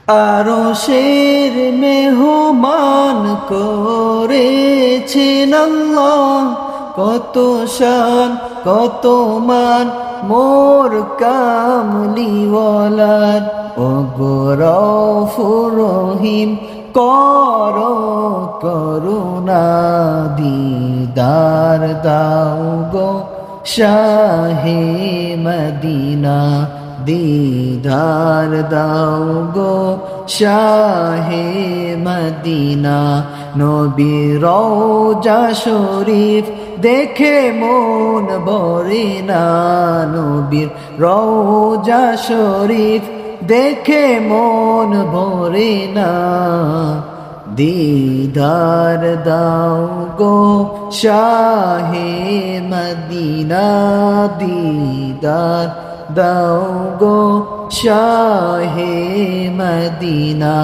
আরশের মেহমান করেছেন আল্লাহ, কত শান কত মান মোর কামলিওয়ালার। ও গো রউফুর রহিম কর করুণা, দিদার দাও গো শাহে মদিনা, দিদার দাও গো শাহে মদিনা। নবীর রওজা শরীফ দেখে মন ভরে না, নবীর রওজা শরীফ দেখে মন ভরে না। দিদার দাও গো শাহে মদিনা, দিদার দাও গো শাহে মদিনা।